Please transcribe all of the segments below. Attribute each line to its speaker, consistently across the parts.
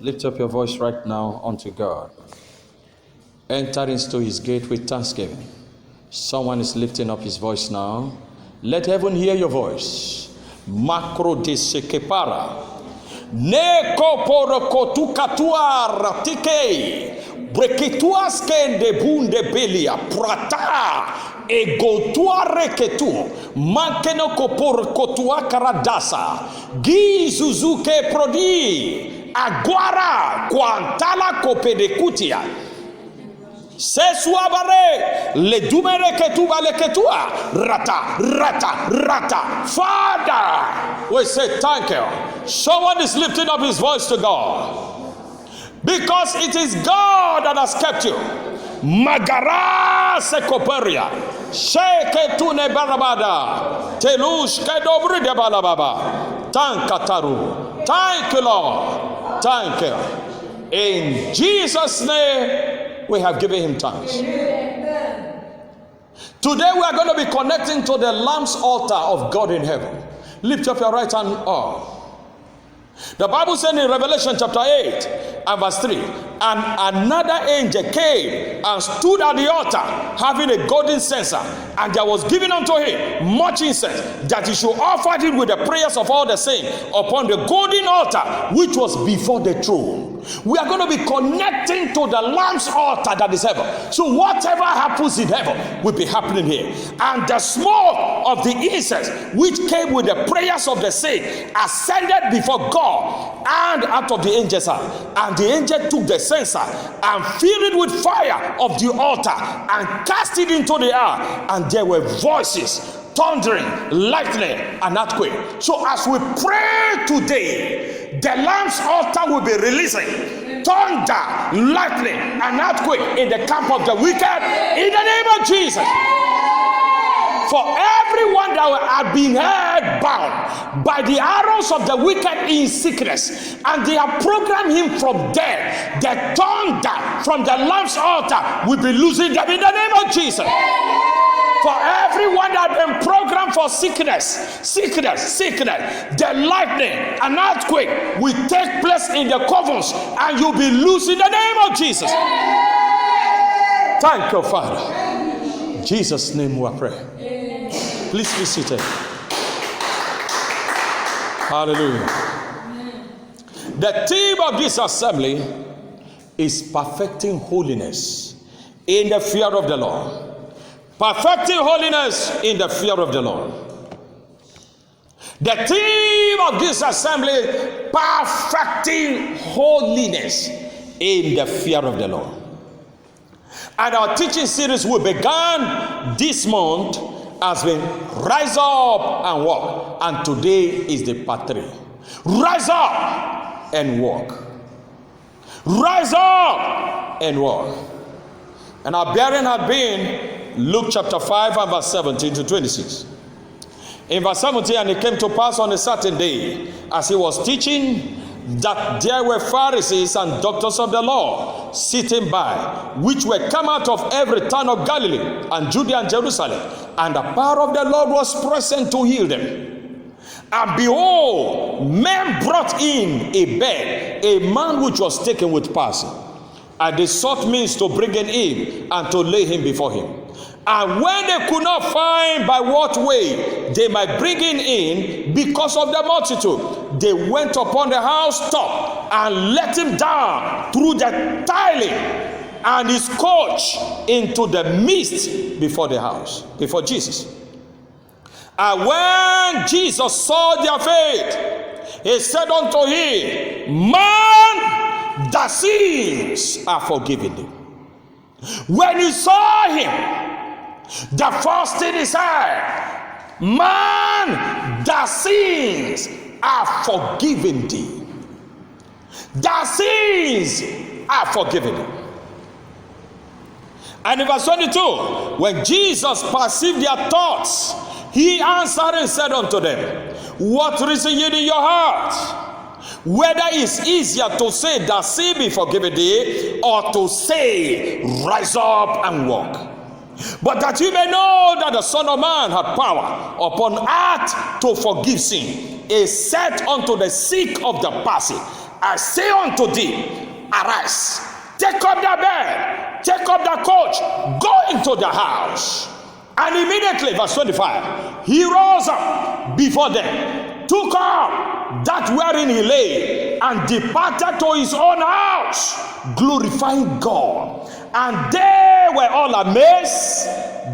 Speaker 1: Lift up your voice right now unto God. Enter into his gate with thanksgiving. Someone is lifting up his voice now. Let heaven hear your voice. Macro de sekepara. Neko porokotukatua ratike. Breketuas kende bunde belia. Prata. Egotua reketu. Mankeno koporokotua karadasa. Gizuzuke prodi. Aguara quantala copedekutia sesuabare le dumere ketuba le ketua rata. Father, we say thank you. Someone is lifting up his voice to God because it is God that has kept you. Magara sekoperia sheke tune barabada telush kedobri de balababa tankataru. Thank you, Lord. Thank you. In Jesus' name, we have given him thanks. Today we are going to be connecting to the Lamb's altar of God in heaven. Lift up your right hand up. The Bible said in Revelation chapter 8 and verse 3, and another angel came and stood at the altar having a golden censer, and there was given unto him much incense, that he should offer it with the prayers of all the saints upon the golden altar which was before the throne. We are going to be connecting to the Lamb's altar that is heaven. So whatever happens in heaven will be happening here. And the smoke of the incense which came with the prayers of the saints ascended before God and out of the angel's hand. And the angel took the censer and filled it with fire of the altar and cast it into the air. And there were voices, thundering, lightning, and earthquake. So as we pray today, the Lamb's altar will be releasing thunder, lightning, and earthquake in the camp of the wicked in the name of Jesus. For everyone that had been held bound by the arrows of the wicked in sickness, and they have programmed him from death, the thunder from the Lamb's altar will be losing them in the name of Jesus. For everyone that has been programmed for sickness, the lightning and earthquake will take place in the covens, and you'll be loose in the name of Jesus. Thank you, Father. In Jesus' name we pray. Please be seated. Hallelujah. The theme of this assembly is perfecting holiness in the fear of the Lord. Perfecting holiness in the fear of the Lord. The theme of this assembly is perfecting holiness in the fear of the Lord. And our teaching series we began this month has been Rise Up and Walk. And today is the part 3. Rise up and walk. Rise up and walk. And our bearing had been Luke chapter 5 and verse 17 to 26. In verse 17, and it came to pass on a certain day, as he was teaching, that there were Pharisees and doctors of the law sitting by, which were come out of every town of Galilee and Judea and Jerusalem, and the power of the Lord was present to heal them. And behold, men brought in a bed, a man which was taken with palsy, and they sought means to bring him in and to lay him before him. And when they could not find by what way they might bring him in because of the multitude, they went upon the housetop and let him down through the tiling and his coach into the midst before the house, before Jesus. And when Jesus saw their faith, he said unto him, Man, thy sins are forgiven thee. When he saw him, the first thing he said, Man, thy sins are forgiven thee. Thy sins are forgiven thee. And in verse 22, when Jesus perceived their thoughts, he answered and said unto them, What reason ye in your heart? Whether it's easier to say, Thy sin be forgiven thee, or to say, Rise up and walk. But that you may know that the Son of Man had power upon earth to forgive sin, is said unto the sick of the palsy, I say unto thee, arise, take up thy bed, take up thy coach, go into the house. And immediately, verse 25, he rose up before them, took up that wherein he lay, and departed to his own house, glorifying God. And they were all amazed.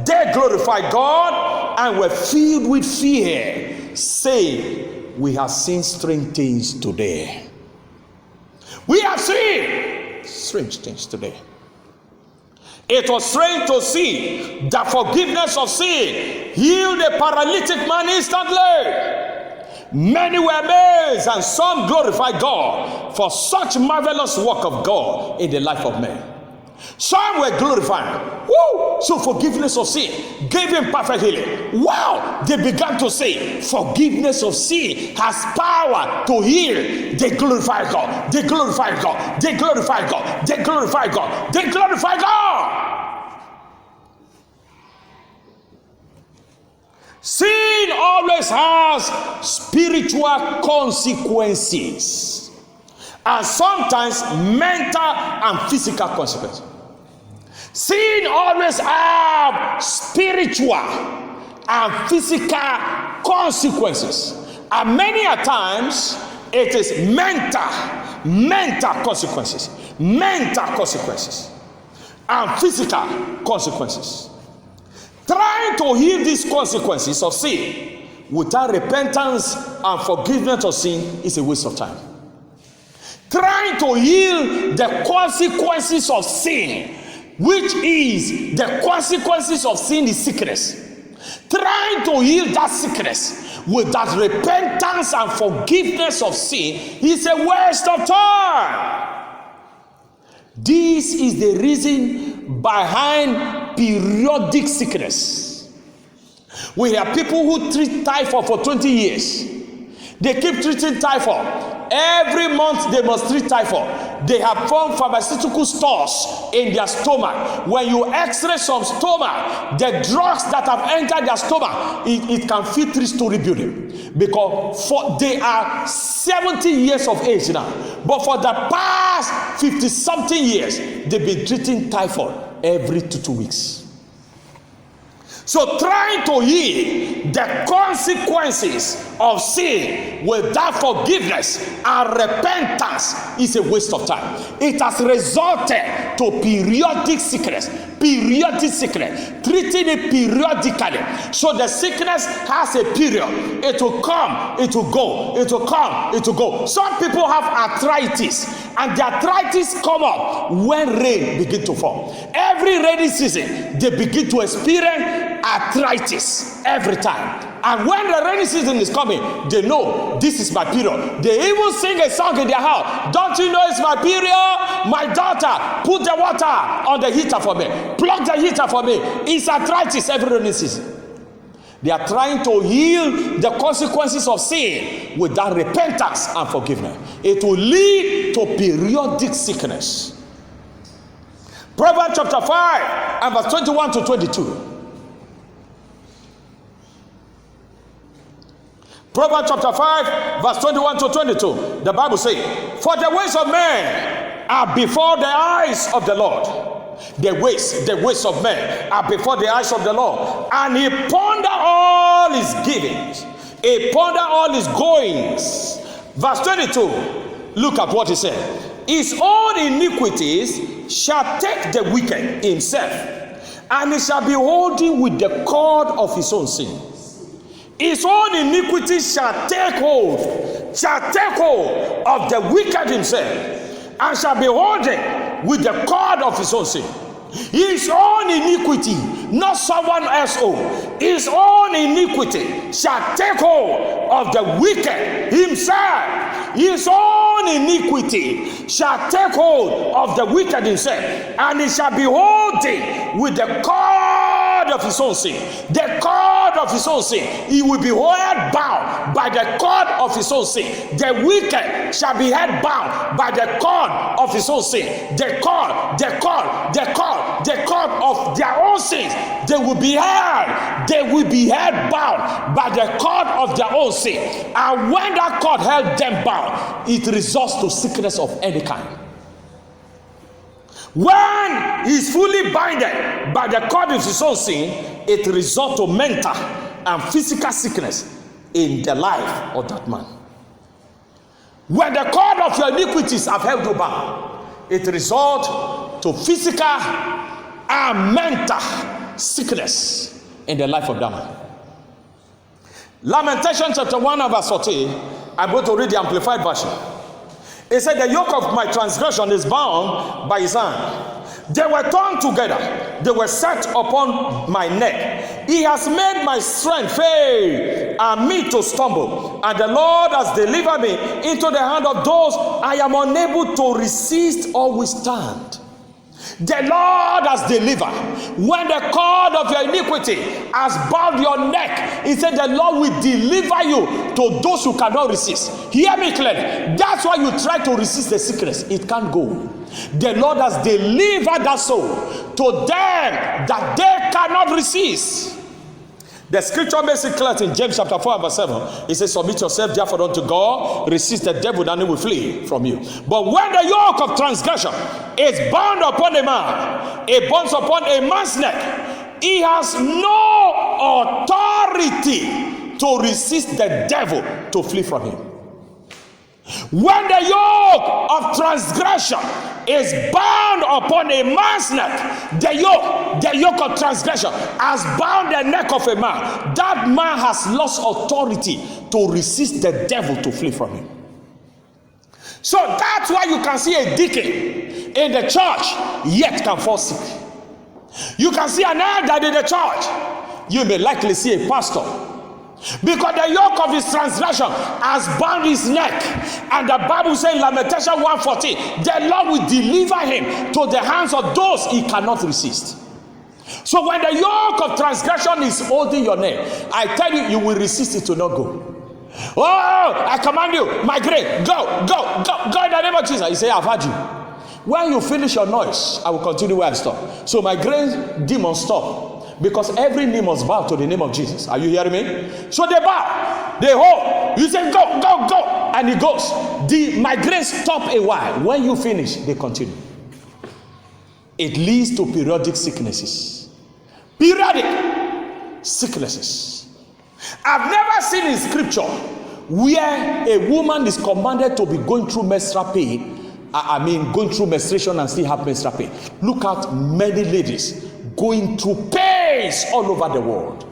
Speaker 1: They glorified God and were filled with fear, saying, we have seen strange things today. We have seen strange things today. It was strange to see the forgiveness of sin healed a paralytic man instantly. Many were amazed and some glorified God for such marvelous work of God in the life of men. Some were glorifying. Woo! So forgiveness of sin gave him perfect healing. Wow! They began to say, forgiveness of sin has power to heal. They glorify God. They glorify God. They glorify God. They glorify God. They glorify God. Sin always has spiritual consequences, and sometimes mental and physical consequences. Sin always have spiritual and physical consequences, and many a times it is mental consequences, and physical consequences. Trying to heal these consequences of sin without repentance and forgiveness of sin is a waste of time. Trying to heal the consequences of sin, which is the consequences of sin, is sickness. Trying to heal that sickness without repentance and forgiveness of sin is a waste of time. This is the reason behind periodic sickness. We have people who treat typhoid for 20 years. They keep treating typhoid. Every month they must treat typhoid. They have formed pharmaceutical stores in their stomach. When you x-ray some stomach, the drugs that have entered their stomach, it can fit 3-story building. Because they are 70 years of age now. But for the past 50-something years, they've been treating typhoid every 2 weeks. So trying to heal the consequences of sin without forgiveness and repentance is a waste of time. It has resulted to periodic sickness, treating it periodically. So the sickness has a period. It will come, it will go, it will come, it will go. Some people have arthritis, and the arthritis come up when rain begins to fall. Every rainy season, they begin to experience arthritis every time. And when the rainy season is coming, they know this is my period. They even sing a song in their house. Don't you know it's my period? My daughter, put the water on the heater for me. Plug the heater for me. It's arthritis every rainy season. They are trying to heal the consequences of sin without repentance and forgiveness. It will lead to periodic sickness. Proverbs chapter 5 and verse 21 to 22. Proverbs chapter 5, verse 21 to 22. The Bible says, for the ways of men are before the eyes of the Lord. The ways of men are before the eyes of the Lord. And he ponder all his givings. He ponder all his goings. Verse 22. Look at what he said. His own iniquities shall take the wicked himself, and he shall be holding with the cord of his own sin. His own iniquity shall take hold of the wicked himself, and shall be holding with the cord of his own sin. His own iniquity, not someone else's own. His own iniquity shall take hold of the wicked himself. His own iniquity shall take hold of the wicked himself, and he shall be holding with the cord cord of his own sin. The cord of his own sin. He will be held bound by the cord of his own sin. The wicked shall be held bound by the cord of his own sin. The cord of their own sins. They will be held bound by the cord of their own sin. And when that cord held them bound, it results to sickness of any kind. When he's fully binded by the cord of his own sin, it results to mental and physical sickness in the life of that man. When the cord of your iniquities have held you bound, it results to physical and mental sickness in the life of that man. Lamentation chapter 1 and verse 14, I'm going to read the Amplified Version. It said, the yoke of my transgression is bound by his hand. They were torn together. They were set upon my neck. He has made my strength fail and me to stumble. And the Lord has delivered me into the hand of those I am unable to resist or withstand. The Lord has delivered. When the cord of your iniquity has bound your neck, he said the Lord will deliver you to those who cannot resist. Hear me clearly. That's why you try to resist the sickness. It can't go. The Lord has delivered that soul to them that they cannot resist. The scripture makes it clear in James chapter 4 verse 7. It says, submit yourself therefore unto God, resist the devil, and he will flee from you. But when the yoke of transgression is bound upon a man, it bonds upon a man's neck, he has no authority to resist the devil to flee from him. When the yoke of transgression is bound upon a man's neck, the yoke of transgression has bound the neck of a man. That man has lost authority to resist the devil to flee from him. So that's why you can see a deacon in the church yet can fall sick. You can see an elder in the church. You may likely see a pastor, because the yoke of his transgression has bound his neck. And the Bible says in Lamentation 1:14, the Lord will deliver him to the hands of those he cannot resist. So when the yoke of transgression is holding your neck, I tell you, you will resist it to not go. Oh, I command you, migrate, go in the name of Jesus. He say, I've had you. When you finish your noise, I will continue where I stop. So migraine demons stop. Because every knee must bow to the name of Jesus. Are you hearing me? So they bow, they hold. You say, go, and he goes. The migraine stop a while. When you finish, they continue. It leads to periodic sicknesses. Periodic sicknesses. I've never seen in scripture where a woman is commanded to be going through menstrual pain. Going through menstruation and still have menstrual pain. Look at many ladies going through pains all over the world.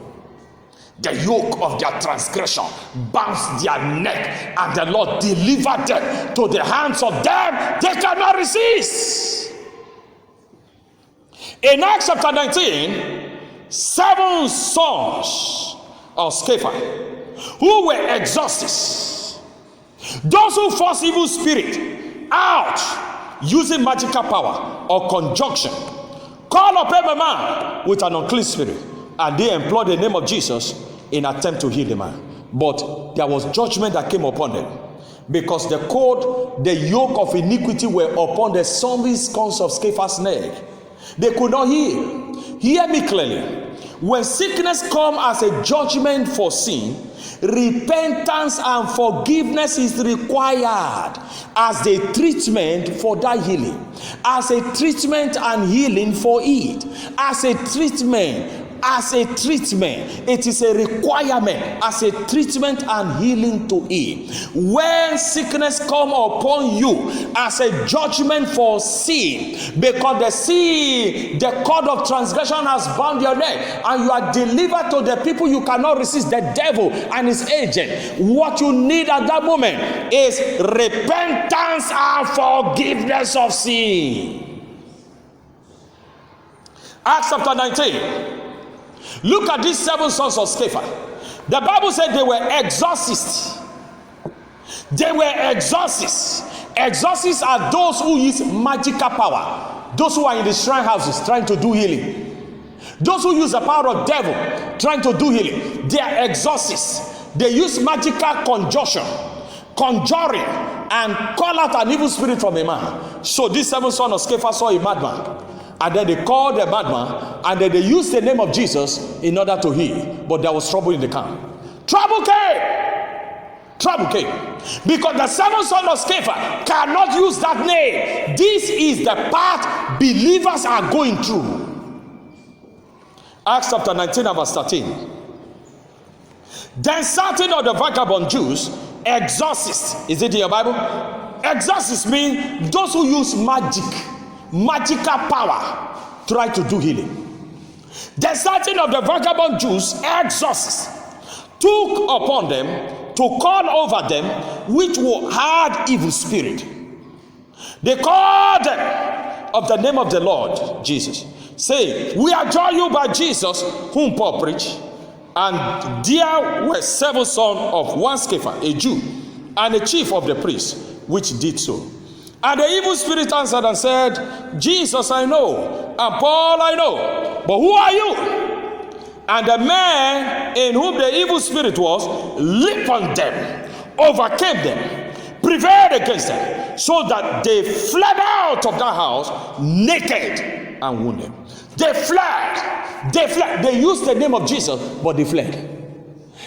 Speaker 1: The yoke of their transgression bounds their neck, and the Lord delivered them to the hands of them they cannot resist. In Acts chapter 19, 7 sons of Sceva who were exorcists, those who force evil spirit out using magical power or conjunction, call upon a man with an unclean spirit, and they employed the name of Jesus in attempt to heal the man. But there was judgment that came upon them, because the yoke of iniquity were upon the sons of Sceva neck. They could not heal. Hear me clearly. When sickness comes as a judgment for sin, repentance and forgiveness is required as the treatment for that healing, as a treatment and healing for it, as a treatment, it is a requirement as a treatment and healing to it. When sickness come upon you as a judgment for sin, because the cord of transgression has bound your neck, and you are delivered to the people you cannot resist, the devil and his agent, what you need at that moment is repentance and forgiveness of sin. Acts chapter 19. Look at these 7 sons of Sceva. The Bible said they were exorcists. They were exorcists. Exorcists are those who use magical power. Those who are in the shrine houses trying to do healing. Those who use the power of devil trying to do healing, they are exorcists. They use magical conjuring, and call out an evil spirit from a man. So this 7th son of Sceva saw a madman, and then they called the madman, and then they used the name of Jesus in order to heal. But there was trouble in the camp. Trouble came because the 7th son of Sceva cannot use that name. This is the path believers are going through. Acts chapter 19 and verse 13. Then certain of the vagabond Jews, exorcists, is it in your Bible? Exorcists mean those who use magical power, try to do healing. Then certain of the vagabond Jews, exorcists, took upon them to call over them which had evil spirit. They called them of the name of the Lord Jesus, saying, we adjure you by Jesus whom Paul preached. And there were 7 sons of one Sceva, a Jew, and a chief of the priests, which did so. And the evil spirit answered and said, Jesus I know, and Paul I know, but who are you? And the man in whom the evil spirit was leaped on them, overcame them, prevailed against them, so that they fled out of that house naked and wounded. They fled. They used the name of Jesus, but they fled.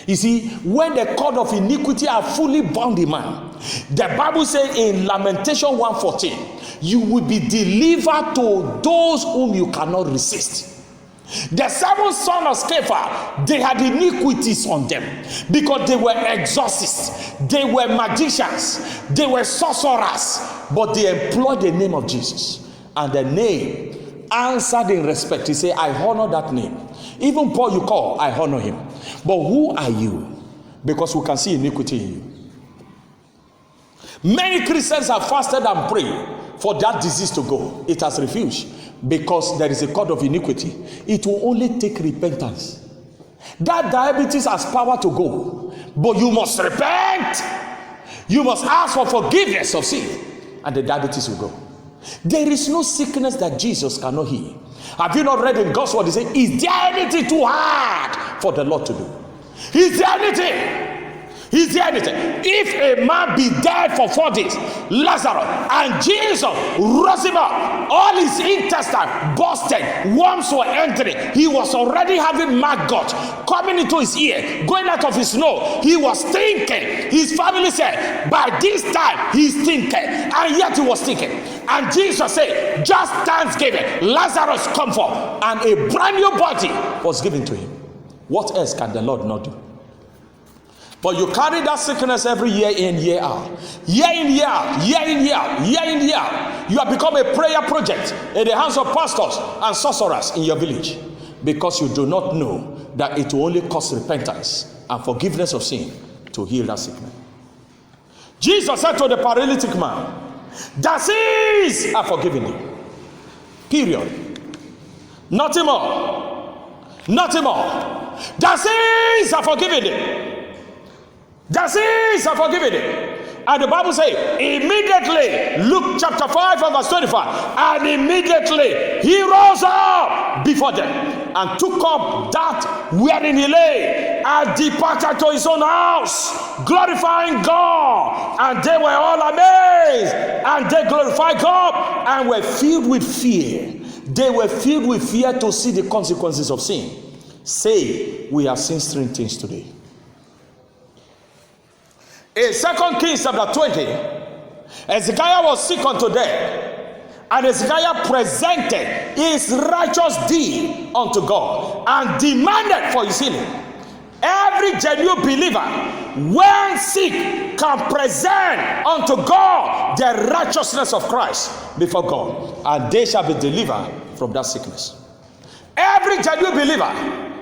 Speaker 1: You see, when the cord of iniquity are fully bound in man, the Bible says in Lamentation 1:14, you will be delivered to those whom you cannot resist. The 7th son of Sceva, they had iniquities on them because they were exorcists, they were magicians, they were sorcerers, but they employed the name of Jesus. And the name answered in respect. He said, I honor that name. Even Paul you call, I honor him. But who are you? Because we can see iniquity in you. Many Christians have fasted and prayed for that disease to go. It has refused because there is a cord of iniquity. It will only take repentance. That diabetes has power to go, but you must repent. You must ask for forgiveness of sin, and the diabetes will go. There is no sickness that Jesus cannot heal. Have you not read in God's word? He said, is there anything too hard for the Lord to do? Is there anything? Is there anything? If a man be dead for 4 days, Lazarus, and Jesus rose him up, all his intestines busted, worms were entering, he was already having maggot coming into his ear, going out of his nose, he was stinking. His family said, by this time he's stinking, and yet he was stinking. And Jesus said, just thanksgiving, Lazarus come forth, and a brand new body was given to him. What else can the Lord not do? But you carry that sickness every year in, year out. Year in, year out. Year in, year out. Year in, year out. You have become a prayer project in the hands of pastors and sorcerers in your village, because you do not know that it will only cost repentance and forgiveness of sin to heal that sickness. Jesus said to the paralytic man, the sins are forgiven you. Period. Nothing more. Nothing more. The sins are forgiven you. The sins are forgiven him. And the Bible says, immediately, Luke chapter 5 and verse 25, and immediately he rose up before them and took up that wherein he lay and departed to his own house, glorifying God. And they were all amazed, and they glorified God and were filled with fear. They were filled with fear to see the consequences of sin. Say, we have seen strange things today. In 2 Kings chapter 20, Hezekiah was sick unto death, and Hezekiah presented his righteous deed unto God and demanded for his healing. Every genuine believer, when sick, can present unto God the righteousness of Christ before God, and they shall be delivered from that sickness. Every genuine believer,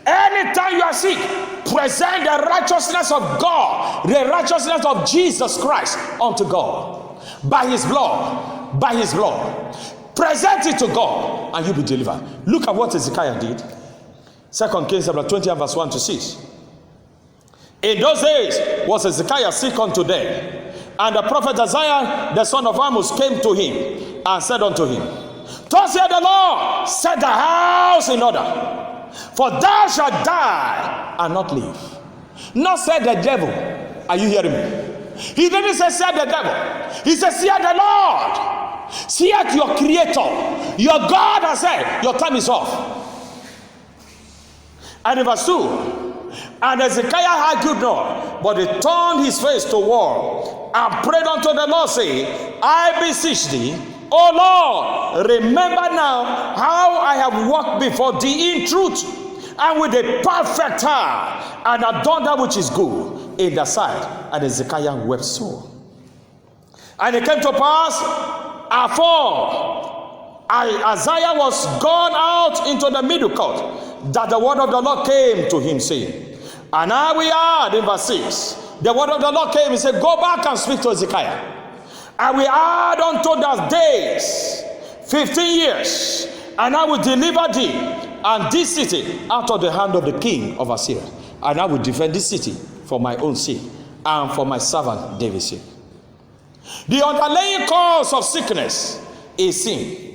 Speaker 1: anytime you are sick, present the righteousness of God, the righteousness of Jesus Christ unto God. By his blood, by his blood. Present it to God, and you'll be delivered. Look at what Hezekiah did. 2 Kings chapter 20 and verse 1 to 6. In those days was Hezekiah sick unto death, and the prophet Isaiah the son of Amos came to him and said unto him, Thus saith the Lord, set the house in order, for thou shalt die and not live. Not said the devil. Are you hearing me? He didn't say said the devil. He said, said the Lord. Said your creator. Your God has said, your time is off. And in verse 2, and Hezekiah argued not, but he turned his face to wall and prayed unto the Lord, saying, I beseech thee, O Lord, remember now how I have walked before thee in truth and with a perfect heart, and have done that which is good in thy sight. And Hezekiah wept sore. And it came to pass, afore Isaiah was gone out into the middle court, that the word of the Lord came to him, saying, and now we are in verse 6. The word of the Lord came and said, go back and speak to Hezekiah. And we add unto those days 15 years, and I will deliver thee and this city out of the hand of the king of Assyria. And I will defend this city for my own sake and for my servant David's sake. The underlying cause of sickness is sin.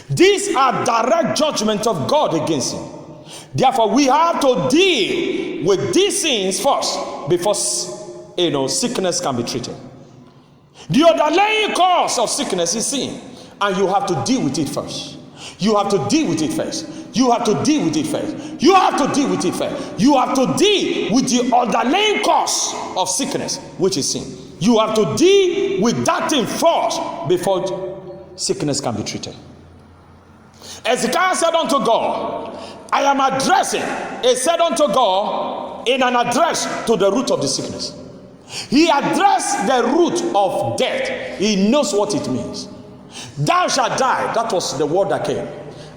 Speaker 1: These are direct judgment of God against sin. Therefore, we have to deal with these sins first before sickness can be treated. The underlying cause of sickness is sin, and you have to deal with it first. You have to deal with it first. You have to deal with it first. You have to deal with it first. You have to deal with the underlying cause of sickness, which is sin. You have to deal with that thing first before sickness can be treated. Hezekiah said unto God, I am addressing, he said unto God in an address to the root of the sickness. He addressed the root of death. He knows what it means. Thou shalt die. That was the word that came.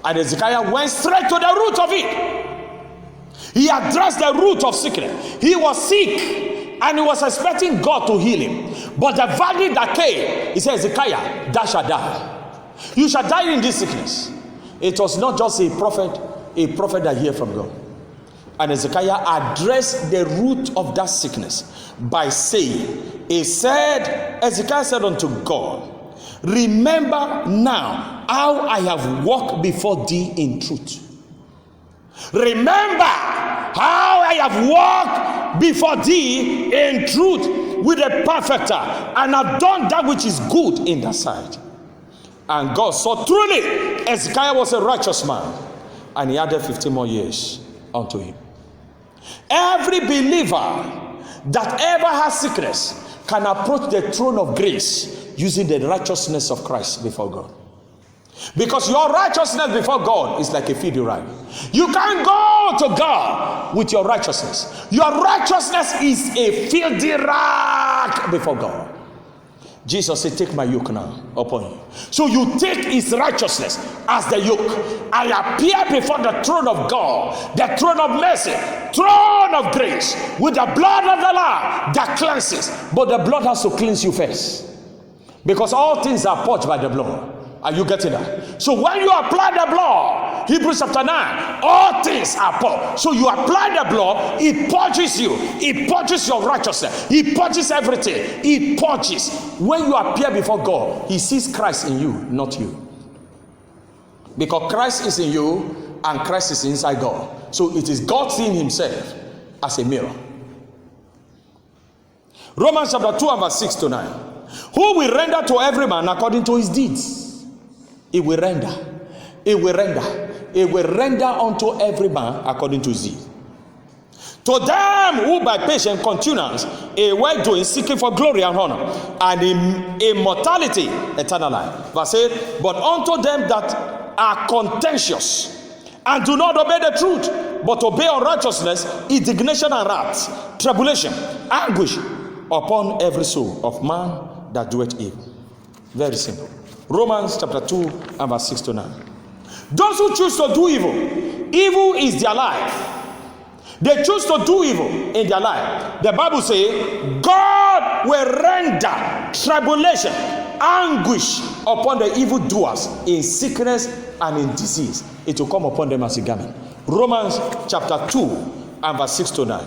Speaker 1: And Hezekiah went straight to the root of it. He addressed the root of sickness. He was sick and he was expecting God to heal him. But the verdict that came, he said, Hezekiah, thou shalt die. You shall die in this sickness. It was not just a prophet that heard from God. And Hezekiah addressed the root of that sickness by saying, Hezekiah said unto God, remember now how I have walked before thee in truth. Remember how I have walked before thee in truth with a perfect heart, and have done that which is good in thy sight. And God saw truly Hezekiah was a righteous man, and he added 15 more years unto him. Every believer that ever has sickness can approach the throne of grace using the righteousness of Christ before God. Because your righteousness before God is like a filthy rag. You can't go to God with your righteousness. Your righteousness is a filthy rag before God. Jesus said, take my yoke now upon you. So you take his righteousness as the yoke. I appear before the throne of God, the throne of mercy, throne of grace, with the blood of the Lamb that cleanses. But the blood has to cleanse you first, because all things are purged by the blood. Are you getting that? So when you apply the blood, Hebrews chapter 9, all things are purged. So you apply the blood, it purges you. It purges your righteousness. It purges everything. It purges. When you appear before God, he sees Christ in you, not you. Because Christ is in you and Christ is inside God. So it is God seeing himself as a mirror. Romans chapter 2 and verse 6 to 9. Who will render to every man according to his deeds? It will render. It will render. It will render unto every man according to his deeds. To them who by patient continuance a well doing, seeking for glory and honor, and immortality, eternal life. Verse 8. But unto them that are contentious and do not obey the truth, but obey unrighteousness, indignation and wrath, tribulation, anguish upon every soul of man that doeth evil. Very simple. Romans chapter 2 and verse 6 to 9. Those who choose to do evil, evil is their life. They choose to do evil in their life. The Bible says, God will render tribulation, anguish upon the evildoers in sickness and in disease. It will come upon them as a garment. Romans chapter 2 and verse 6 to 9.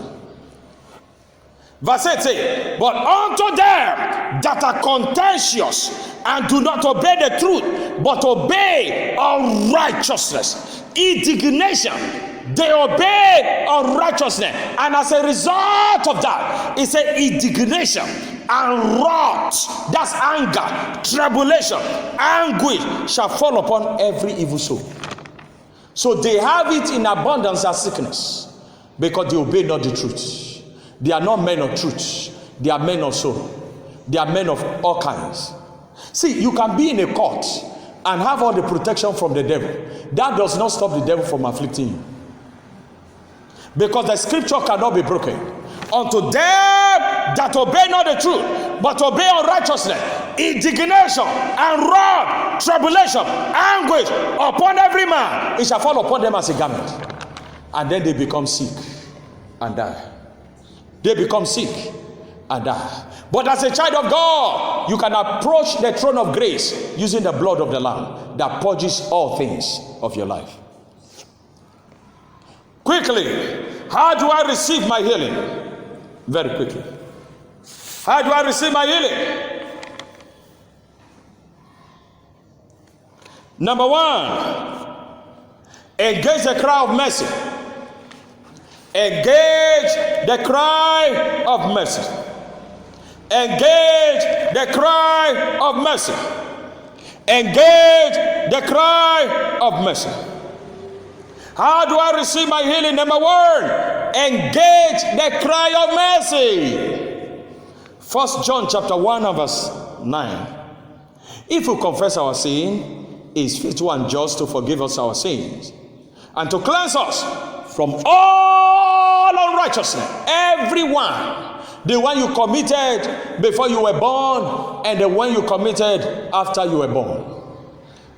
Speaker 1: Verse 8 says, but unto them that are contentious and do not obey the truth, but obey unrighteousness, indignation, they obey unrighteousness, and as a result of that, it's an indignation and wrath, that's anger, tribulation, anguish shall fall upon every evil soul. So they have it in abundance as sickness, because they obey not the truth. They are not men of truth. They are men of sorrow. They are men of all kinds. See, you can be in a court and have all the protection from the devil. That does not stop the devil from afflicting you. Because the scripture cannot be broken. Unto them that obey not the truth, but obey unrighteousness, indignation and wrath, tribulation, anguish upon every man, it shall fall upon them as a garment. And then they become sick and die. They become sick and die. But as a child of God, you can approach the throne of grace using the blood of the Lamb that purges all things of your life. Quickly, how do I receive my healing? Very quickly. How do I receive my healing? Number one, engage the cry of mercy. Engage the cry of mercy. Engage the cry of mercy. Engage the cry of mercy. How do I receive my healing? Number one, engage the cry of mercy. 1 John chapter 1 and verse 9. If we confess our sin, he is faithful and just to forgive us our sins and to cleanse us from all unrighteousness. Everyone. The one you committed before you were born and the one you committed after you were born.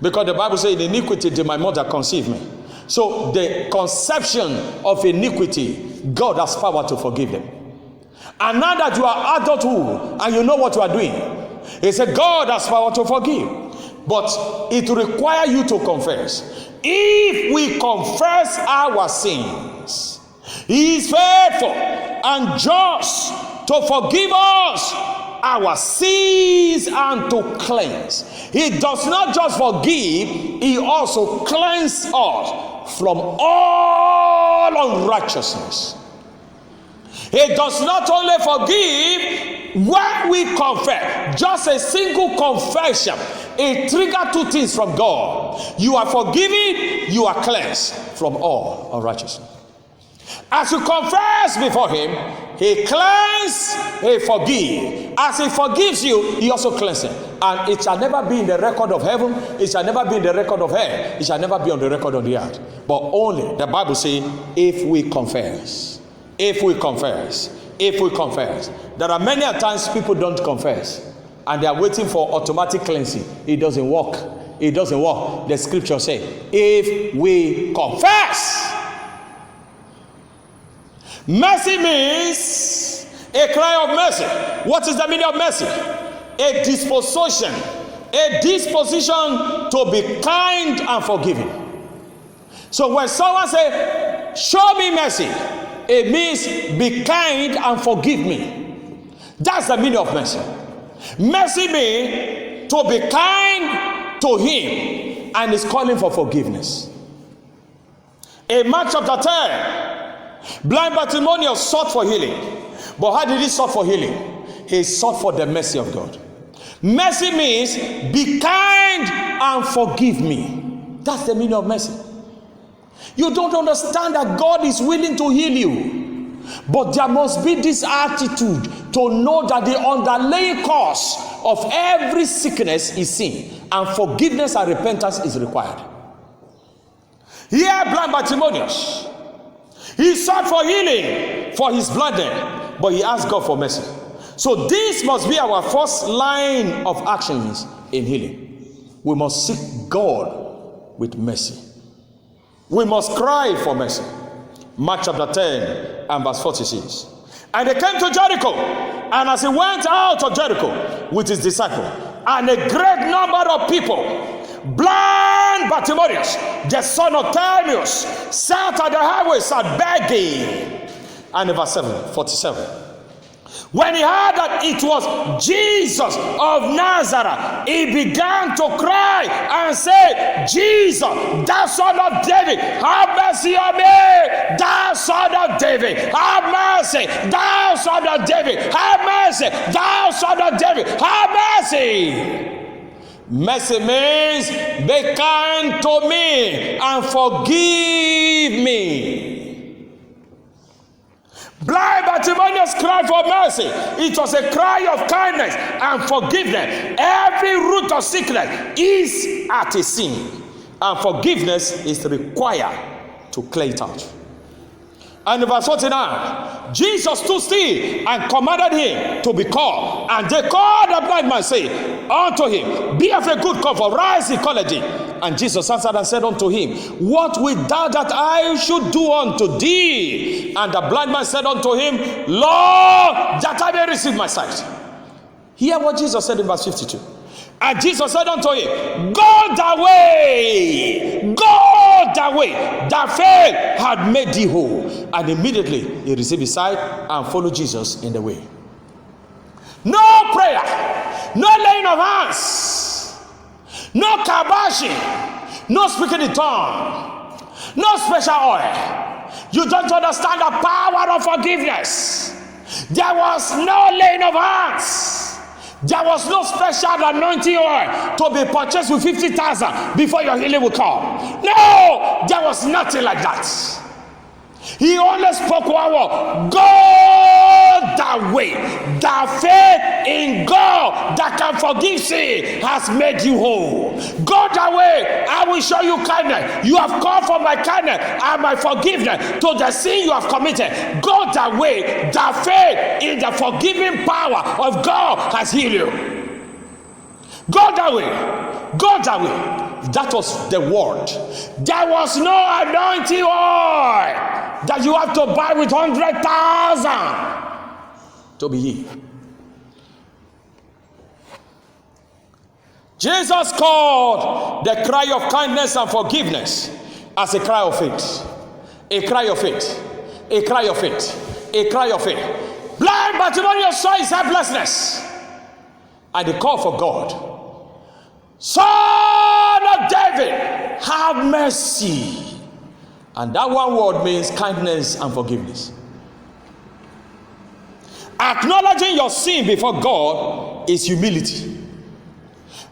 Speaker 1: Because the Bible says, in iniquity did my mother conceive me. So the conception of iniquity, God has power to forgive them. And now that you are adulthood and you know what you are doing, he said God has power to forgive. But it requires you to confess. If we confess our sins, he is faithful and just to forgive us our sins and to cleanse. He does not just forgive, he also cleanses us from all unrighteousness. He does not only forgive when we confess, just a single confession, it triggers two things from God. You are forgiven, you are cleansed from all unrighteousness. As you confess before him, he cleanses, he forgives. As he forgives you, he also cleanses. And it shall never be in the record of heaven, it shall never be in the record of hell, it shall never be on the record of the earth. But only, the Bible says, if we confess. If we confess. If we confess. There are many times people don't confess. And they are waiting for automatic cleansing. It doesn't work. It doesn't work. The scripture says, if we confess. Mercy means a cry of mercy. What is the meaning of mercy? A disposition. A disposition to be kind and forgiving. So when someone says, show me mercy, it means be kind and forgive me. That's the meaning of mercy. Mercy means to be kind to him and is calling for forgiveness. In Mark chapter 10, blind Bartimaeus sought for healing. But how did he sought for healing? He sought for the mercy of God. Mercy means be kind and forgive me. That's the meaning of mercy. You don't understand that God is willing to heal you. But there must be this attitude to know that the underlying cause of every sickness is sin. And forgiveness and repentance is required. Here, blind Bartimaeus, he sought for healing for his blindness, but he asked God for mercy. So this must be our first line of actions in healing. We must seek God with mercy. We must cry for mercy. Mark chapter 10 and verse 46. And they came to Jericho, and as he went out of Jericho with his disciples, and a great number of people, blind Bartimaeus, the son of Timaeus, sat at the highways and begging. And in verse 47, When he heard that it was Jesus of Nazareth, he began to cry and say, Jesus, thou son of David, have mercy on me. Thou son of David, have mercy. Thou son of David, have mercy. Thou son of David, have mercy. Mercy means be kind to me and forgive me. Blind Bartimaeus cried for mercy. It was a cry of kindness and forgiveness. Every root of sickness is at a sin, and forgiveness is required to clear it out. And in verse 49, Jesus stood still and commanded him to be called. And they called the blind man, saying unto him, Be of a good comfort, rise, he called thee. And Jesus answered and said unto him, What wilt thou that I should do unto thee? And the blind man said unto him, Lord, that I may receive my sight. Hear what Jesus said in verse 52. And Jesus said unto him, Go thy way, go thy way, thy faith had made thee whole. And immediately he received his sight and followed Jesus in the way. No prayer, no laying of hands, no kabashing, no speaking in tongue, no special oil. You don't understand the power of forgiveness. There was no laying of hands. There was no special anointing oil to be purchased with 50,000 before your healing will come. No, there was nothing like that. He only spoke one word: Go that way. The faith in God that can forgive sin has made you whole. Go that way. I will show you kindness. You have come for my kindness and my forgiveness to the sin you have committed. Go that way. The faith in the forgiving power of God has healed you. Go that way. Go that way. That was the word. There was no anointing oil that you have to buy with 100,000 to be healed. Jesus called the cry of kindness and forgiveness as a cry of faith. A cry of faith. A cry of faith. A cry of faith. Blind Bartimaeus saw his helplessness and he called for God. Son of David, have mercy. And that one word means kindness and forgiveness. Acknowledging your sin before God is humility.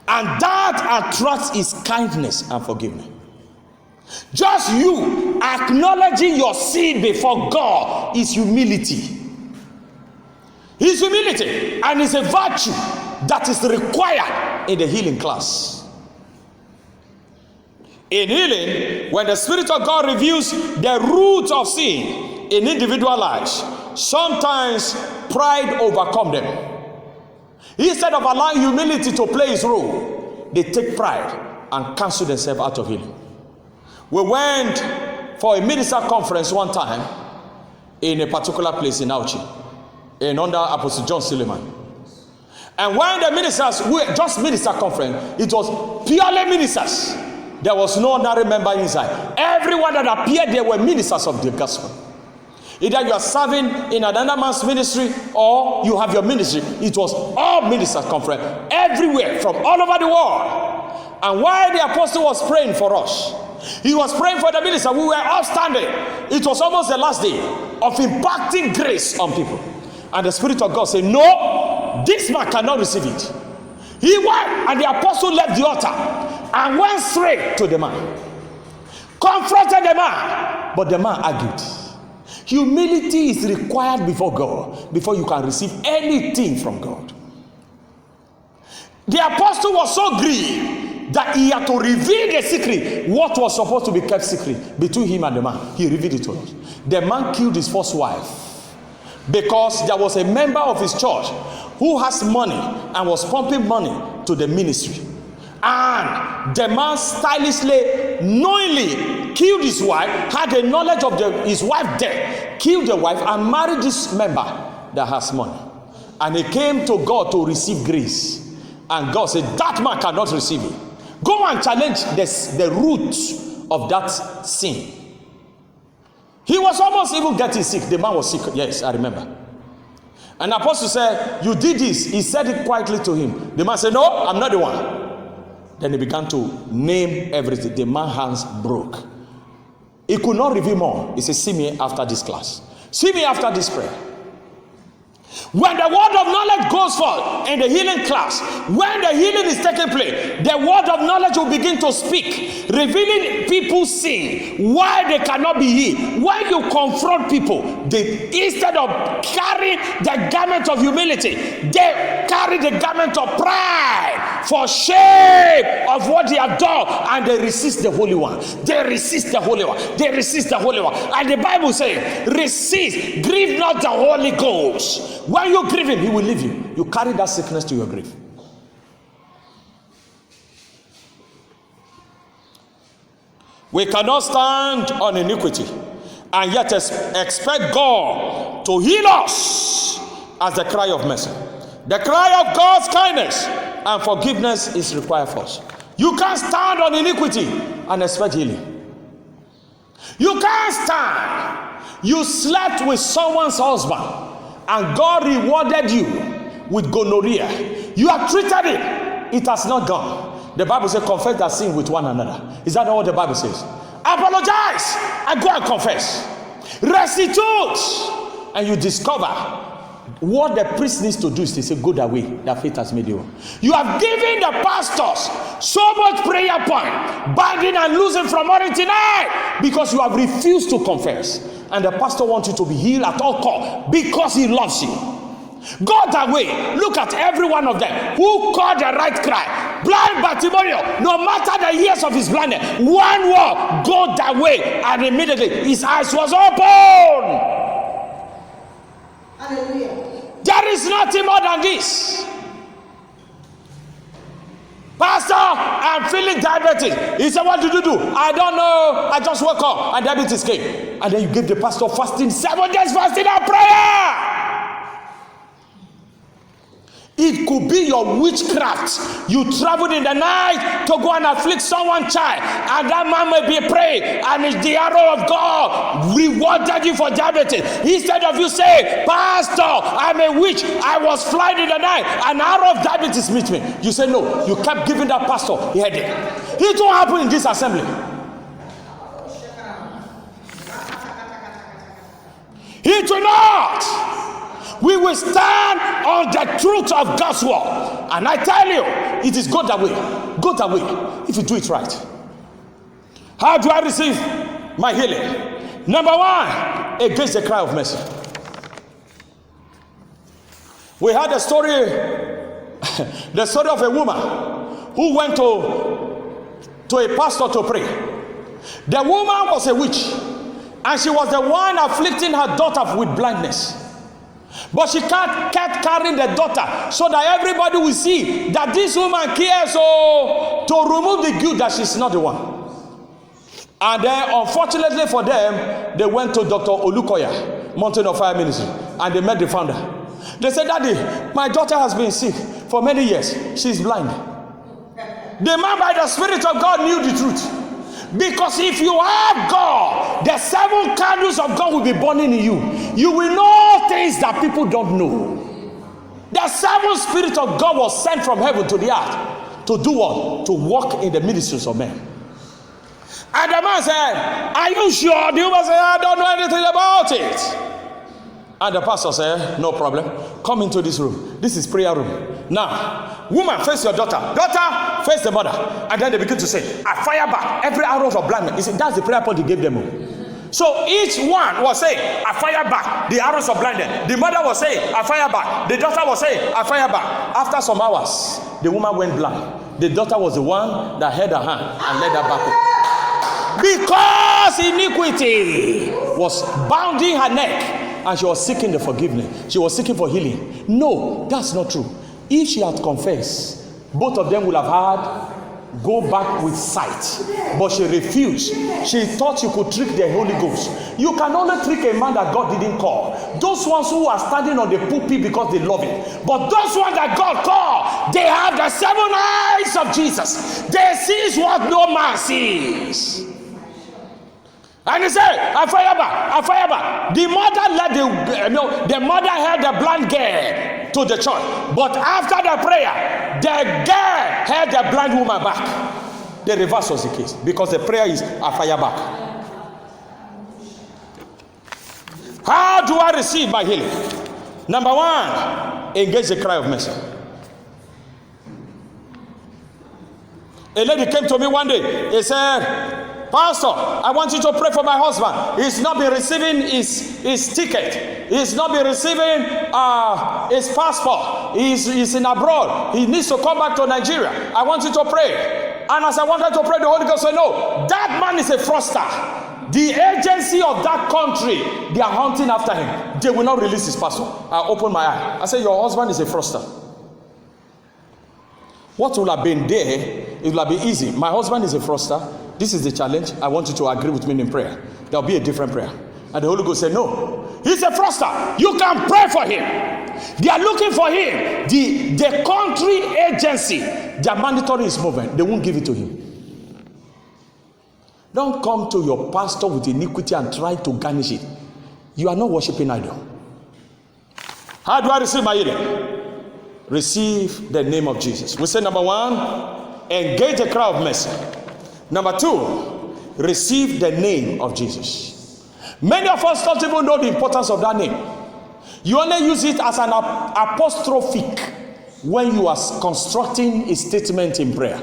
Speaker 1: And that attracts his kindness and forgiveness. Just you acknowledging your sin before God is humility. It's humility, and it's a virtue that is required in the healing class. In healing, when the Spirit of God reveals the root of sin in individual lives, sometimes pride overcomes them. Instead of allowing humility to play its role, they take pride and cancel themselves out of healing. We went for a minister conference one time in a particular place in Auchi, in under Apostle John Suleiman. And when the ministers, just minister conference, it was purely ministers. There was no ordinary member inside. Everyone that appeared there were ministers of the gospel. Either you are serving in another man's ministry or you have your ministry. It was all ministers conference everywhere from all over the world. And while the apostle was praying for us, he was praying for the minister. We were all standing. It was almost the last day of impacting grace on people. And the Spirit of God said, no, this man cannot receive it. He went, and the apostle left the altar and went straight to the man. Confronted the man, but the man argued. Humility is required before God before you can receive anything from God. The apostle was so grieved that he had to reveal the secret, what was supposed to be kept secret between him and the man. He revealed it to us. The man killed his first wife because there was a member of his church who has money and was pumping money to the ministry. And the man stylishly, knowingly killed his wife, had the knowledge of his wife dead, killed the wife and married this member that has money. And he came to God to receive grace. And God said, that man cannot receive it. Go and challenge the root of that sin. He was almost even getting sick. The man was sick. Yes, I remember. And the apostle said, you did this. He said it quietly to him. The man said, no, I'm not the one. Then he began to name everything. The man's hands broke. He could not reveal more. He said, see me after this class. See me after this prayer. When the word of knowledge goes forth in the healing class, when the healing is taking place, the word of knowledge will begin to speak, revealing people's sin, why they cannot be healed. When you confront people, they, instead of carrying the garment of humility, they carry the garment of pride for shame of what they have done, and they resist the Holy One. They resist the Holy One. They resist the Holy One. And the Bible says, resist, grieve not the Holy Ghost. When you grieve him, he will leave you. You carry that sickness to your grave. We cannot stand on iniquity and yet expect God to heal us as the cry of mercy. The cry of God's kindness and forgiveness is required for us. You can't stand on iniquity and expect healing. You can't stand. You slept with someone's husband and God rewarded you with gonorrhea. You have treated it. It has not gone. The Bible says confess that sin with one another. Is that not what the Bible says? Apologize and go and confess. Restitute. And you discover what the priest needs to do is to say, go that way. That faith has made you. You have given the pastors so much prayer point, binding and losing from morning to night, because you have refused to confess. And the pastor wants you to be healed at all costs because he loves you. Go that way. Look at every one of them who called the right cry. Blind Bartimaeus, no matter the years of his blindness, one word, go that way, and immediately his eyes was open. Hallelujah. There is nothing more than this. Pastor, I'm feeling diabetes. He said, what did you do? I don't know. I just woke up and diabetes came. And then you give the pastor fasting, 7 days fasting and prayer. It could be your witchcraft. You traveled in the night to go and afflict someone's child, and that man may be praying, and it's the arrow of God rewarded you for diabetes. Instead of you say, Pastor, I'm a witch, I was flying in the night, an arrow of diabetes meet me. You say no. You kept giving that pastor a headache. It won't happen in this assembly. It will not. We will stand on the truth of God's word. And I tell you, it is go that way. Go that way if you do it right. How do I receive my healing? Number one, against the cry of mercy. We had a story, the story of a woman who went to a pastor to pray. The woman was a witch, and she was the one afflicting her daughter with blindness. But she kept carrying the daughter so that everybody will see that this woman cares to remove the guilt that she's not the one. And then, unfortunately for them, they went to Dr. Olukoya, Mountain of Fire Ministry, and they met the founder. They said, Daddy, my daughter has been sick for many years. She's blind. The man by the Spirit of God knew the truth. Because if you have God, the 7 candles of God will be burning in you. You will know things that people don't know. The 7 Spirit of God was sent from heaven to the earth to do what? To walk in the ministries of men. And the man said, are you sure? The woman said, I don't know anything about it. And the pastor said, no problem. Come into this room. This is prayer room. Now, woman, face your daughter. Daughter, face the mother. And then they begin to say, I fire back every arrow of blindness. He said, that's the prayer point he gave them. So each one was saying, I fire back the arrows of blindness. The mother was saying, I fire back. The daughter was saying, I fire back. After some hours, the woman went blind. The daughter was the one that held her hand and led her back. Because iniquity was bounding her neck. And she was seeking the forgiveness. She was seeking for healing. No, that's not true. If she had confessed, both of them would have had go back with sight. But she refused. She thought she could trick the Holy Ghost. You can only trick a man that God didn't call. Those ones who are standing on the pulpit because they love it. But those ones that God called, they have the 7 eyes of Jesus. They see what no man sees. And he said, Afayaba. The mother led the mother held the blind girl to the church. But after the prayer, the girl held the blind woman back. The reverse was the case, because the prayer is Afayaba. How do I receive my healing? Number one, engage the cry of mercy. A lady came to me one day. He said, Pastor, I want you to pray for my husband. He's not been receiving his ticket. He's not been receiving his passport. He's in abroad. He needs to come back to Nigeria. I want you to pray. And as I wanted to pray, the Holy Ghost said, no, that man is a fraudster. The agency of that country, they are hunting after him. They will not release his passport. I opened my eye. I said, your husband is a fraudster. What will have been there, it will have been easy. My husband is a fraudster. This is the challenge. I want you to agree with me in prayer. There will be a different prayer. And the Holy Ghost said, no, he's a fraudster. You can pray for him. They are looking for him. The country agency, they are monitoring his movement. They won't give it to him. Don't come to your pastor with iniquity and try to garnish it. You are not worshiping idol. How do I receive my healing? Receive the name of Jesus. We say number one, engage the cry of mercy. Number two, receive the name of Jesus. Many of us don't even know the importance of that name. You only use it as an apostrophic when you are constructing a statement in prayer.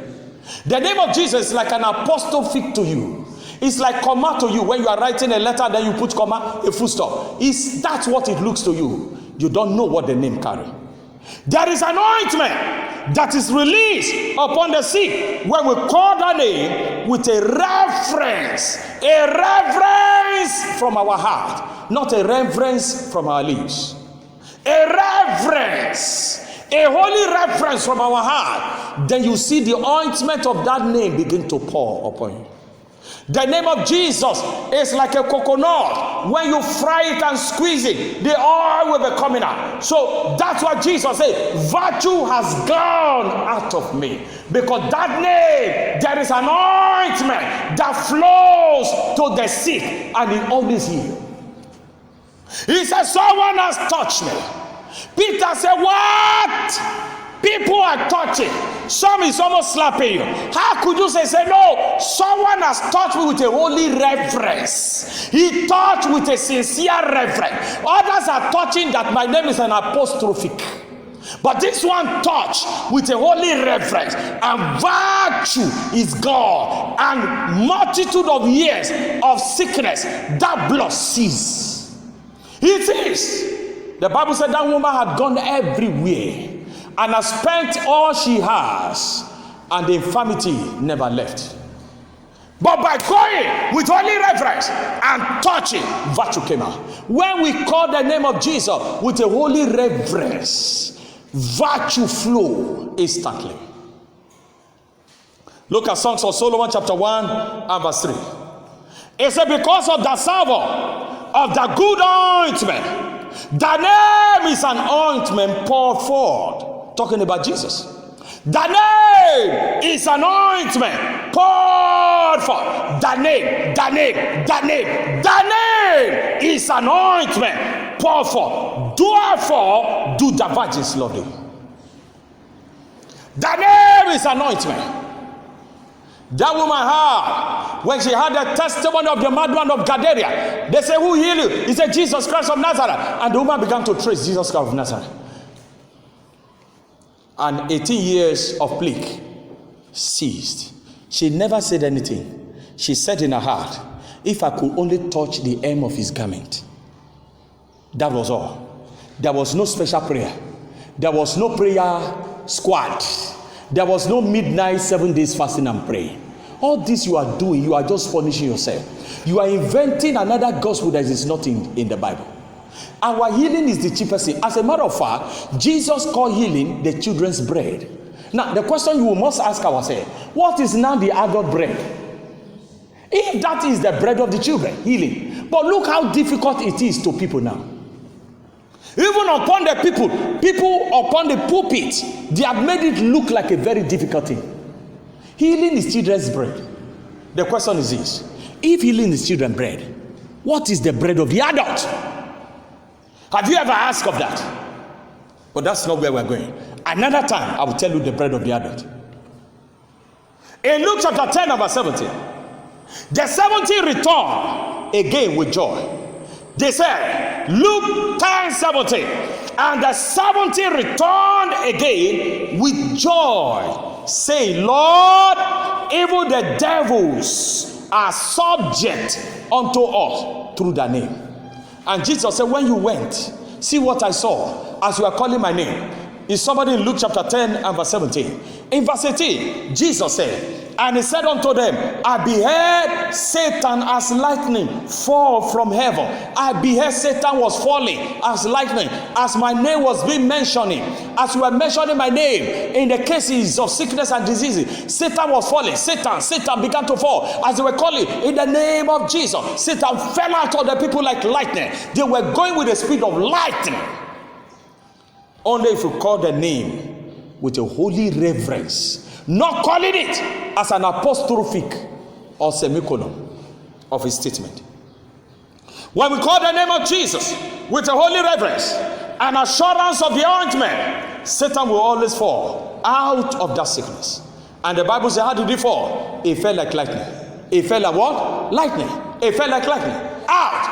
Speaker 1: The name of Jesus is like an apostrophic to you. It's like comma to you. When you are writing a letter, then you put comma, a full stop. That's what it looks to you. You don't know what the name carries. There is an ointment that is released upon the sick when we call that name with a reverence from our heart, not a reverence from our lips. A reverence. A holy reference from our heart. Then you see the ointment of that name begin to pour upon you. The name of Jesus is like a coconut. When you fry it and squeeze it, the oil will be coming out. So that's what Jesus said. Virtue has gone out of me. Because that name, there is an ointment that flows to the sick, and it always heals. He said, someone has touched me. Peter said, what? People are touching. Some is almost slapping you. How could you say no? Someone has touched me with a holy reverence. He touched with a sincere reverence. Others are touching that my name is an apostrophic. But this one touched with a holy reverence, and virtue is gone, and multitude of years of sickness, that blood ceases. It is. The Bible said that woman had gone everywhere and has spent all she has, and the infirmity never left. But by going with holy reverence and touching, virtue came out. When we call the name of Jesus with a holy reverence, virtue flow instantly. Look at Songs of Solomon chapter 1 and verse 3. It said, because of the savour of the good ointment, the name is an ointment poured forth. Talking about Jesus. The name is an ointment poured forth. The name is an ointment poured forth. Therefore, do the virgins love him? The name is an ointment. That woman had, when she had the testimony of the madman of Gadara, they say, who healed you? He said, Jesus Christ of Nazareth. And the woman began to trace Jesus Christ of Nazareth. And 18 years of plague ceased. She never said anything. She said in her heart, if I could only touch the hem of his garment. That was all. There was no special prayer. There was no prayer squad. There was no midnight 7 days fasting and praying. All this you are doing, you are just punishing yourself. You are inventing another gospel that is not in the Bible. Our healing is the cheapest thing. As a matter of fact, Jesus called healing the children's bread. Now, the question you must ask ourselves, what is now the adult bread? If that is the bread of the children, healing. But look how difficult it is to people now. Even upon the people upon the pulpit, they have made it look like a very difficult thing. Healing is children's bread. The question is this: if healing is children bread, what is the bread of the adult? Have you ever asked of that? But that's not where we're going. Another time, I will tell you the bread of the adult. In Luke chapter 10, verse 17, the 70 returned again with joy. They said, Luke 10:17, and the 70 returned again with joy, saying, Lord, even the devils are subject unto us through thy name. And Jesus said, when you went, see what I saw as you are calling my name. Is somebody in Luke chapter 10 and verse 17. In verse 18, Jesus said, and he said unto them, I beheld Satan as lightning fall from heaven. I beheld Satan was falling as lightning, as my name was being mentioning. As you were mentioning my name in the cases of sickness and diseases, Satan was falling. Satan began to fall. As they were calling in the name of Jesus, Satan fell out of the people like lightning. They were going with the speed of lightning. Only if you call the name with a holy reverence, not calling it as an apostrophic or semicolon of his statement. When we call the name of Jesus with a holy reverence and assurance of the ointment, Satan will always fall out of that sickness. And the Bible says, how did he fall? He fell like lightning. He fell like what? Lightning. He fell like lightning. Out.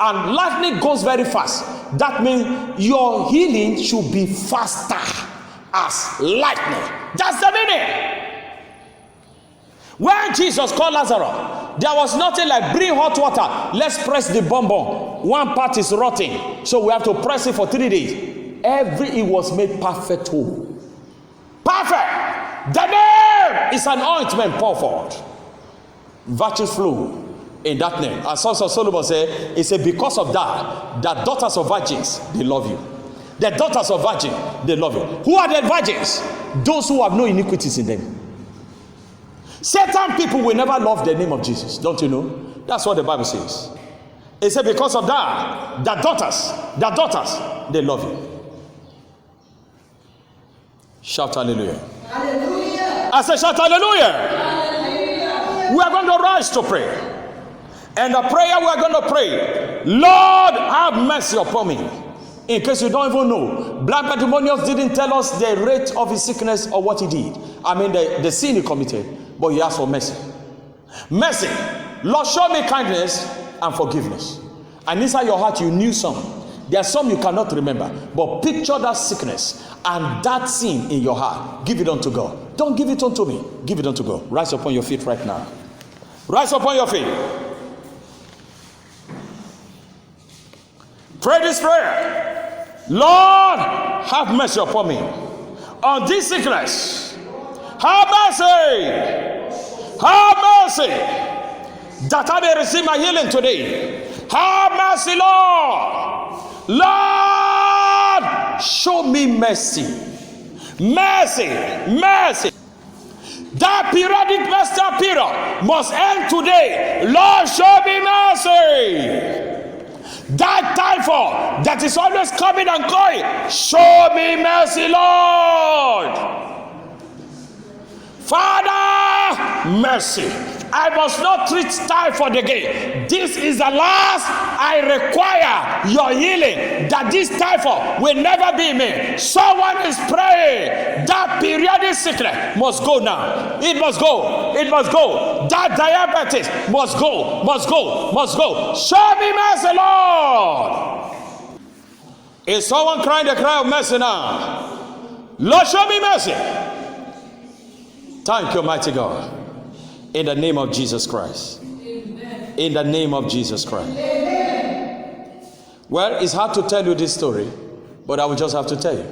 Speaker 1: And lightning goes very fast. That means your healing should be faster as lightning. That's the meaning. When Jesus called Lazarus, there was nothing like bring hot water. Let's press the bonbon. One part is rotting, so we have to press it for 3 days. It was made perfect whole. Perfect. The name is an ointment poured forth. Virtues flow in that name. As Sons of Solomon said, he said, because of that, the daughters of virgins, they love you. The daughters of virgins, they love you. Who are the virgins? Those who have no iniquities in them. Certain people will never love the name of Jesus. Don't you know? That's what the Bible says. It said, because of that, the daughters, they love you. Shout hallelujah. Hallelujah. I said, shout hallelujah. Hallelujah. We are going to rise to pray. And the prayer we are going to pray, Lord, have mercy upon me. In case you don't even know, Blind Bartimaeus didn't tell us the rate of his sickness or what he did. I mean, the sin he committed, but he asked for mercy. Mercy. Lord, show me kindness and forgiveness. And inside your heart, you knew some. There are some you cannot remember. But picture that sickness and that sin in your heart. Give it unto God. Don't give it unto me. Give it unto God. Rise upon your feet right now. Rise upon your feet. Pray this prayer. Lord, have mercy upon me. On this sickness, have mercy. Have mercy. That I may receive my healing today. Have mercy, Lord. Lord, show me mercy. Mercy. Mercy. That periodic menstrual period must end today. Lord, show me mercy. That typhoid that is always coming and going, show me mercy, Lord. Father, mercy. I must not treat typhoid again. This is the last. I require your healing, that this typhoid will never be me. Someone is praying. That periodic sickness must go now. It must go. It must go. That diabetes must go. Must go. Must go. Show me mercy, Lord. Is someone crying the cry of mercy now? Lord, show me mercy. Thank you, mighty God. In the name of Jesus Christ. Amen. In the name of Jesus Christ. Amen. Well, it's hard to tell you this story, but I will just have to tell you.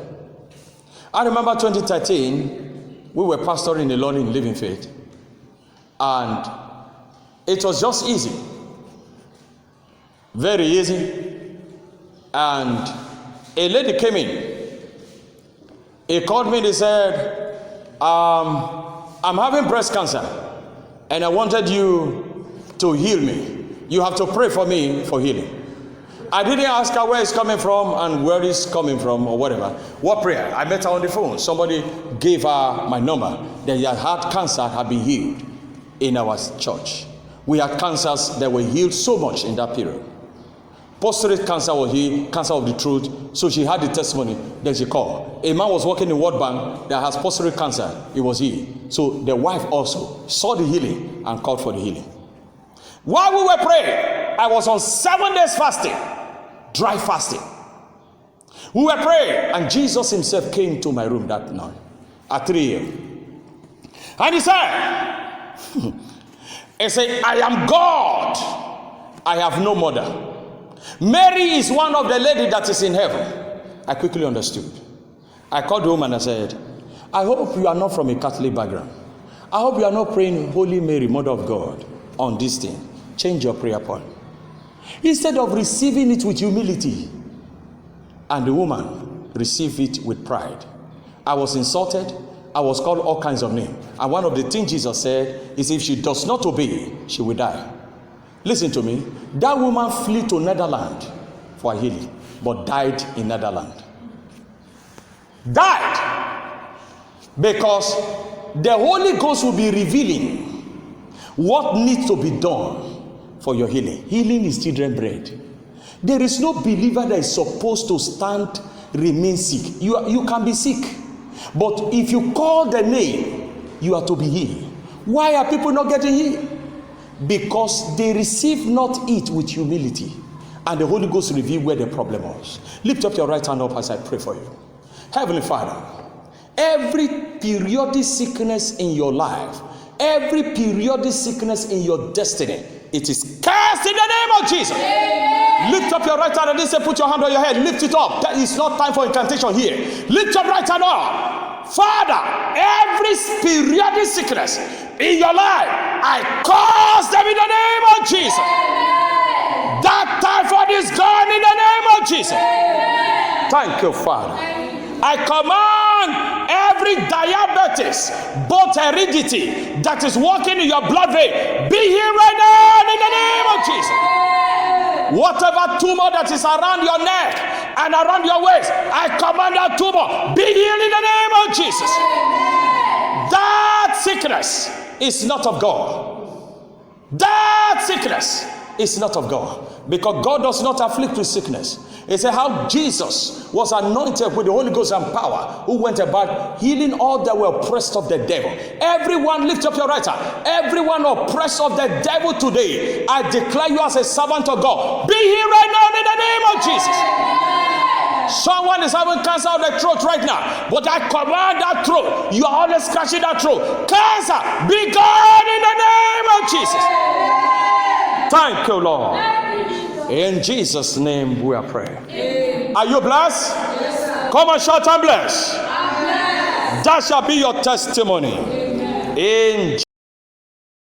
Speaker 1: I remember 2013, we were pastoring alone in Living Faith, and it was just easy. Very easy. And a lady came in. He called me and he said, I'm having breast cancer. And I wanted you to heal me. You have to pray for me for healing. I didn't ask her where it's coming from and where it's coming from or whatever. What prayer? I met her on the phone. Somebody gave her my number. That her heart cancer had been healed in our church. We had cancers that were healed so much in that period. Prostate cancer was healed, cancer of the throat. So she had the testimony. Then she called. A man was working in World Bank that has prostate cancer. It was healed. So the wife also saw the healing and called for the healing. While we were praying, I was on 7 days fasting, dry fasting. We were praying, and Jesus himself came to my room that night at 3 a.m. And he said, I am God. I have no mother. Mary is one of the ladies that is in heaven. I quickly understood. I called the woman and I said, I hope you are not from a Catholic background. I hope you are not praying Holy Mary, Mother of God, on this thing. Change your prayer point. Instead of receiving it with humility, and the woman received it with pride. I was insulted. I was called all kinds of names. And one of the things Jesus said is if she does not obey, she will die. Listen to me. That woman flew to Netherlands for healing, but died in Netherlands. Died because the Holy Ghost will be revealing what needs to be done for your healing. Healing is children's bread. There is no believer that is supposed to stand, remain sick. You can be sick, but if you call the name, you are to be healed. Why are people not getting healed? Because they receive not it with humility, and the Holy Ghost reveal where the problem was. Lift up your right hand up as I pray for you. Heavenly Father, every periodic sickness in your life, every periodic sickness in your destiny, it is cast in the name of Jesus. Amen. Lift up your right hand and say, put your hand on your head. Lift it up. That is not time for incantation here. Lift your right hand up. Father, every periodic sickness in your life, I cast them in the name of Jesus. Amen. That typhoid is gone in the name of Jesus. Amen. Thank you, Father. I command every diabetes, both heredity that is working in your blood vein, be healed right now in the name of Jesus. Whatever tumor that is around your neck and around your waist, I command that tumor, be healed in the name of Jesus. That sickness is not of God. That sickness is not of God, because God does not afflict with sickness. He said how Jesus was anointed with the Holy Ghost and power, who went about healing all that were oppressed of the devil. Everyone, lift up your right hand. Everyone oppressed of the devil today, I declare you as a servant of God, be healed right now in the name of Jesus. Someone is having cancer of the throat right now, but I command that throat. You are always scratching that throat. Cancer, be gone in the name of Jesus. Thank you, Lord. In Jesus' name we are praying. Amen. Are you blessed? Yes, come and shout, I'm blessed. I'm blessed. That shall be your testimony. Amen. In